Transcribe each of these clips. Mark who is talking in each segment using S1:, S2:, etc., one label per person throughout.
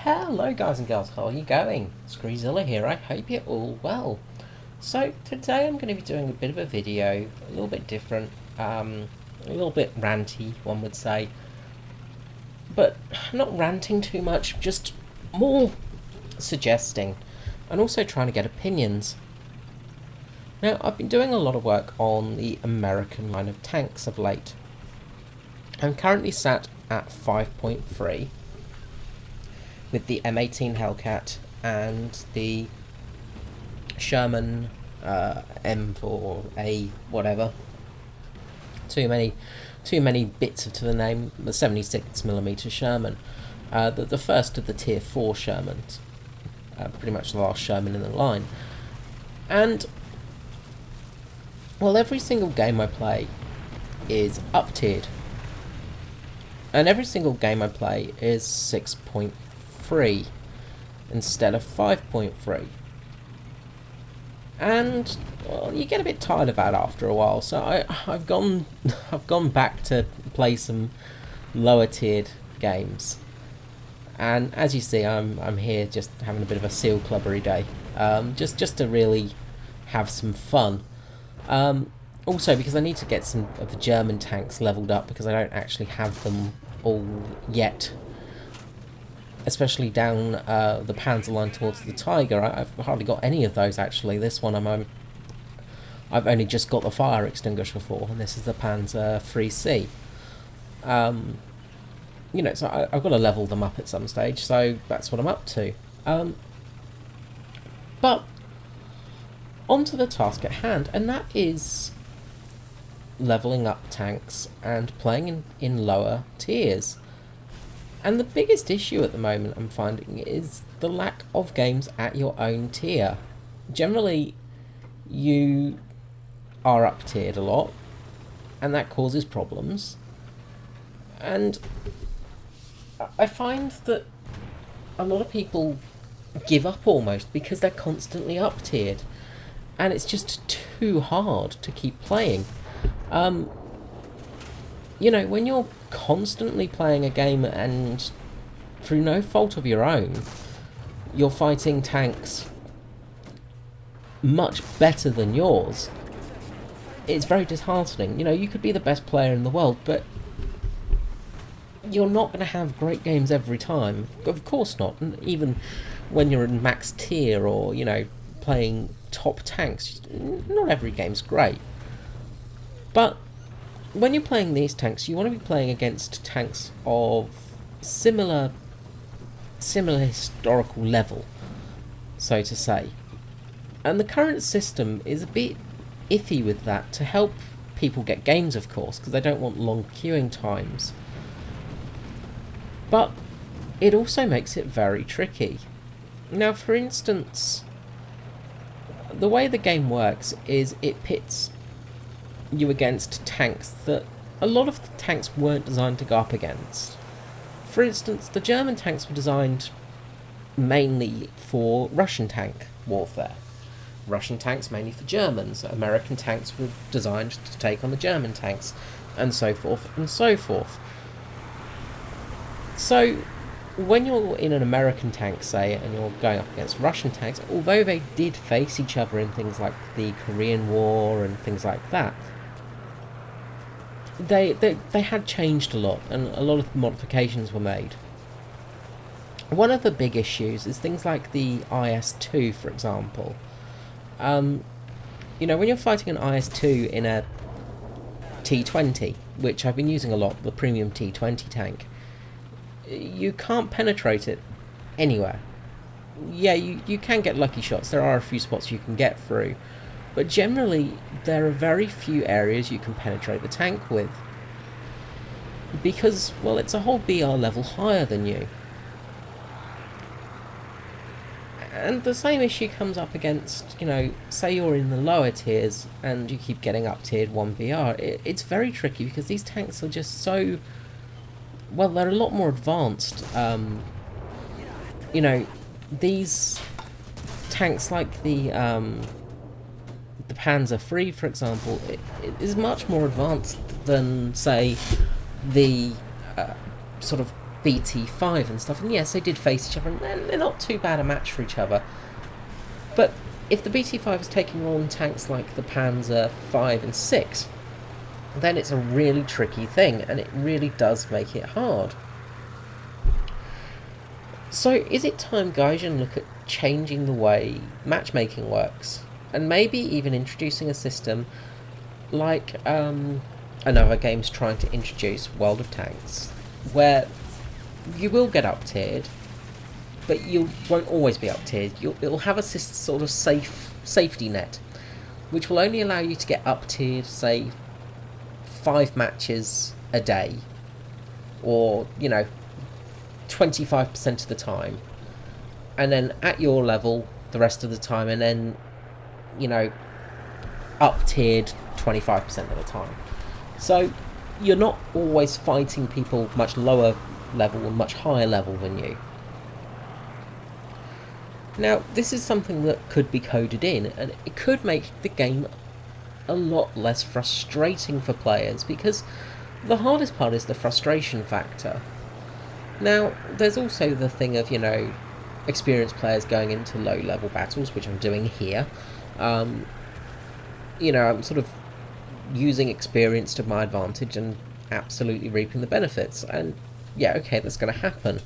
S1: Hello guys and girls, how are you going? Screezilla here, I hope you're all well. So today I'm going to be doing a bit of a video, a little bit different, a little bit ranty one would say, but not ranting too much, just more suggesting and also trying to get opinions. Now I've been doing a lot of work on the American line of tanks of late. I'm currently sat at 5.3 with the M18 Hellcat and the Sherman M4A whatever. Too many bits to the name. The 76mm Sherman, the first of the Tier 4 Shermans, pretty much the last Sherman in the line. And well, every single game I play is up tiered, and every single game I play is 6.3 instead of 5.3, and well, you get a bit tired of that after a while. So I've gone back to play some lower tiered games, and as you see, I'm here just having a bit of a seal clubbery day, just to really have some fun. Also because I need to get some of the German tanks leveled up, because I don't actually have them all yet, especially down the Panzer line towards the Tiger. I've hardly got any of those actually. This one I've only just got the fire extinguisher for, and this is the Panzer 3C. You know, so I've got to level them up at some stage, so that's what I'm up to. But onto the task at hand, and that is leveling up tanks and playing in lower tiers. And the biggest issue at the moment I'm finding is the lack of games at your own tier. Generally, you are up tiered a lot, and that causes problems. And I find that a lot of people give up almost because they're constantly up tiered, and it's just too hard to keep playing. You know, when you're constantly playing a game and through no fault of your own, you're fighting tanks much better than yours, it's very disheartening. You know, you could be the best player in the world, but you're not going to have great games every time. Of course not. And even when you're in max tier or, you know, playing top tanks, not every game's great. But when you're playing these tanks, you want to be playing against tanks of similar historical level, so to say. And the current system is a bit iffy with that, to help people get games, of course, because they don't want long queuing times. But it also makes it very tricky. Now, for instance, the way the game works is it pits you against tanks that a lot of the tanks weren't designed to go up against. For instance, the German tanks were designed mainly for Russian tank warfare. Russian tanks mainly for Germans. American tanks were designed to take on the German tanks, and so forth and so forth. So when you're in an American tank, say, and you're going up against Russian tanks, although they did face each other in things like the Korean War and things like that, they had changed a lot, and a lot of modifications were made. One of the big issues is things like the IS-2, for example. You know, when you're fighting an IS-2 in a T-20, which I've been using a lot, the premium T-20 tank, you can't penetrate it anywhere. Yeah, you can get lucky shots. There are a few spots you can get through, but generally there are very few areas you can penetrate the tank with, because, well, it's a whole BR level higher than you. And the same issue comes up against, you know, say you're in the lower tiers and you keep getting up tiered 1BR. It's very tricky because these tanks are just so, well, they're a lot more advanced. You know, these tanks like the Panzer III, for example, it is much more advanced than, say, the sort of BT5 and stuff, and yes, they did face each other, and they're not too bad a match for each other. But if the BT5 is taking on tanks like the Panzer 5 and 6, then it's a really tricky thing, and it really does make it hard. So is it time Gaijin look at changing the way matchmaking works, and maybe even introducing a system like another game's trying to introduce, World of Tanks, where you will get up tiered, but you won't always be up tiered. It'll have a sort of safety net, which will only allow you to get up tiered, say, 5 matches a day, or 25% of the time, and then at your level the rest of the time, and then up tiered 25% of the time. So you're not always fighting people much lower level and much higher level than you. Now, this is something that could be coded in, and it could make the game a lot less frustrating for players, because the hardest part is the frustration factor. Now, there's also the thing of, experienced players going into low-level battles, which I'm doing here. I'm sort of using experience to my advantage and absolutely reaping the benefits. And, yeah, okay, that's going to happen.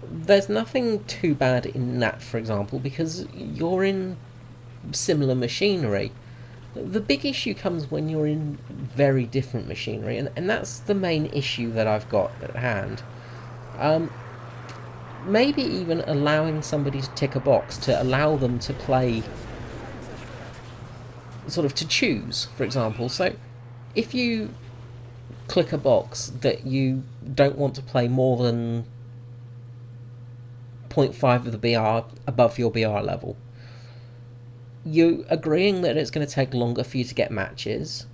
S1: There's nothing too bad in that, for example, because you're in similar machinery. The big issue comes when you're in very different machinery, and that's the main issue that I've got at hand. Maybe even allowing somebody to tick a box to allow them to play, sort of to choose, for example. So if you click a box that you don't want to play more than 0.5 of the BR above your BR level, you agreeing that it's going to take longer for you to get matches,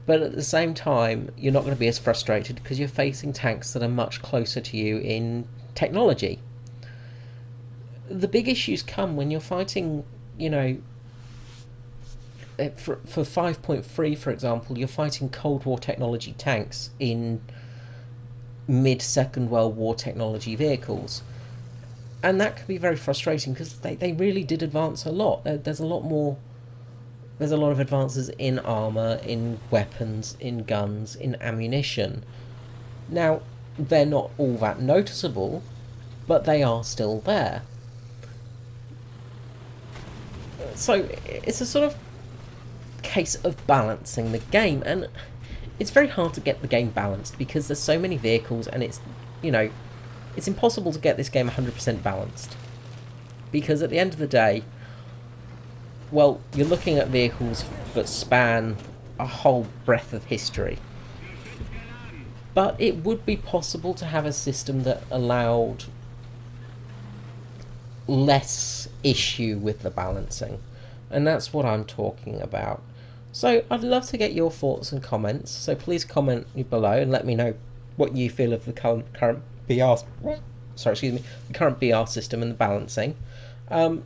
S1: but at the same time you're not going to be as frustrated because you're facing tanks that are much closer to you in technology. The big issues come when you're fighting, for 5.3, for example, you're fighting Cold War technology tanks in mid-Second World War technology vehicles. And that can be very frustrating because they really did advance a lot. There's a lot of advances in armour, in weapons, in guns, in ammunition. Now, they're not all that noticeable, but they are still there. So it's a sort of case of balancing the game, and it's very hard to get the game balanced because there's so many vehicles, and it's impossible to get this game 100% balanced. Because at the end of the day, well, you're looking at vehicles that span a whole breadth of history. But it would be possible to have a system that allowed less issue with the balancing. And that's what I'm talking about. So I'd love to get your thoughts and comments. So please comment below and let me know what you feel of the current BR, the current BR system and the balancing. I'd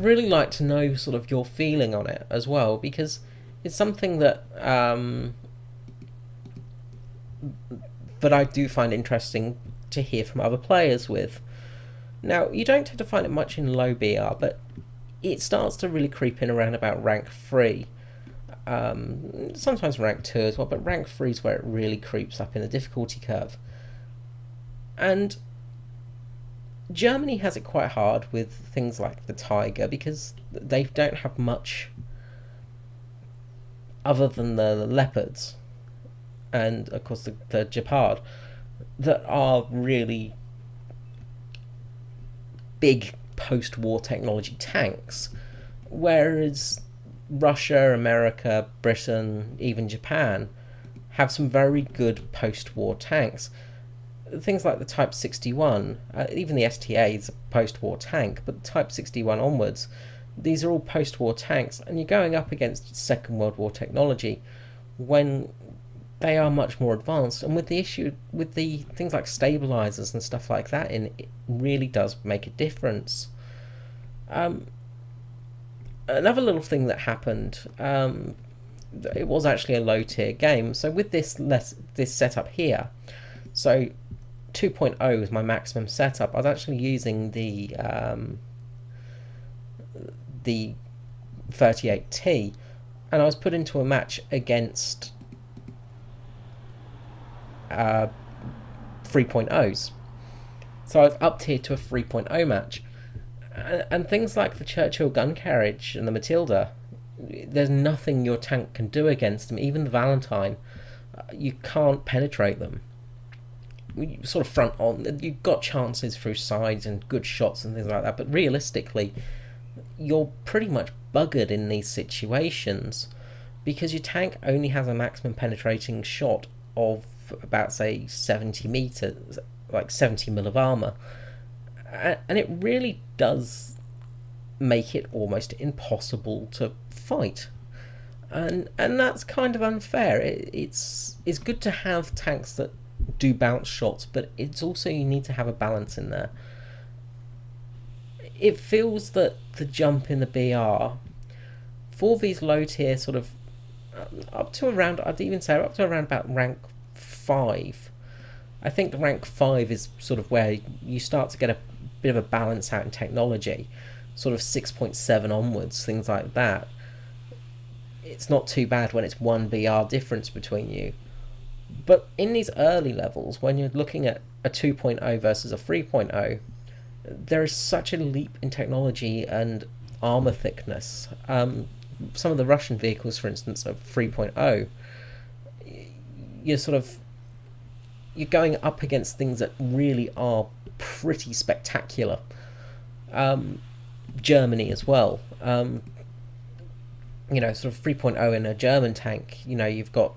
S1: really like to know sort of your feeling on it as well, because it's something that I do find interesting to hear from other players with. Now, you don't tend to find it much in low BR, but it starts to really creep in around about rank 3. Sometimes rank 2 as well, but rank 3 is where it really creeps up in the difficulty curve. And Germany has it quite hard with things like the Tiger because they don't have much other than the Leopards and, of course, the Gepard that are really big post-war technology tanks, whereas Russia, America, Britain, even Japan have some very good post-war tanks. Things like the Type 61, even the STA is a post-war tank, but the Type 61 onwards, these are all post-war tanks, and you're going up against Second World War technology when they are much more advanced, and with the issue with the things like stabilizers and stuff like that, it really does make a difference. Another little thing that happened, it was actually a low tier game. So with this setup here, so 2.0 is my maximum setup. I was actually using the 38T, and I was put into a match against 3.0s. So I was up tier to a 3.0 match. And things like the Churchill gun carriage and the Matilda, there's nothing your tank can do against them. Even the Valentine, you can't penetrate them. You sort of front on, you've got chances through sides and good shots and things like that, but realistically, you're pretty much buggered in these situations because your tank only has a maximum penetrating shot of about, say, 70 meters, like 70 mil of armor, and it really does make it almost impossible to fight, and that's kind of unfair. It's good to have tanks that do bounce shots, but it's also, you need to have a balance in there. It feels that the jump in the BR for these low tier sort of up to around, I'd even say up to around about rank 5. I think the rank 5 is sort of where you start to get a bit of a balance out in technology, sort of 6.7 onwards, things like that. It's not too bad when it's 1 BR difference between you. But in these early levels, when you're looking at a 2.0 versus a 3.0, there is such a leap in technology and armor thickness. Some of the Russian vehicles, for instance, of 3.0, you're going up against things that really are pretty spectacular. Germany as well. Sort of 3.0 in a German tank, you've got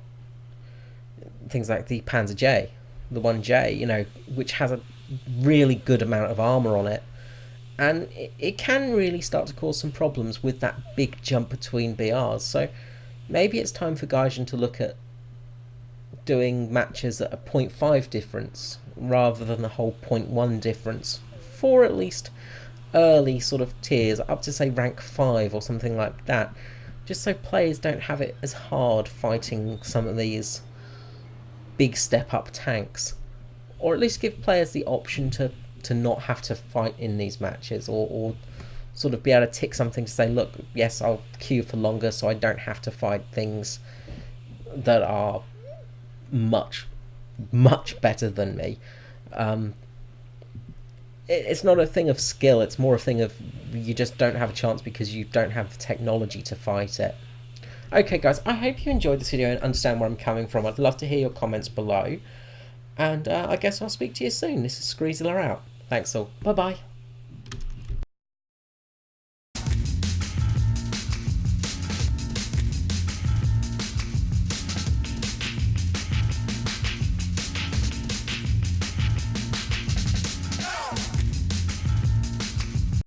S1: things like the Panzer J, the 1J, which has a really good amount of armor on it, and it can really start to cause some problems with that big jump between BRs. So maybe it's time for Gaijin to look at doing matches at a 0.5 difference rather than the whole 0.1 difference for at least early sort of tiers, up to say rank 5 or something like that, just so players don't have it as hard fighting some of these big step up tanks, or at least give players the option to not have to fight in these matches, or sort of be able to tick something to say, look, yes, I'll queue for longer so I don't have to fight things that are much better than me. It's not a thing of skill, it's more a thing of you just don't have a chance because you don't have the technology to fight it. Okay guys, I hope you enjoyed this video and understand where I'm coming from. I'd love to hear your comments below, and I guess I'll speak to you soon. This is Screezilla out. Thanks all. Bye bye.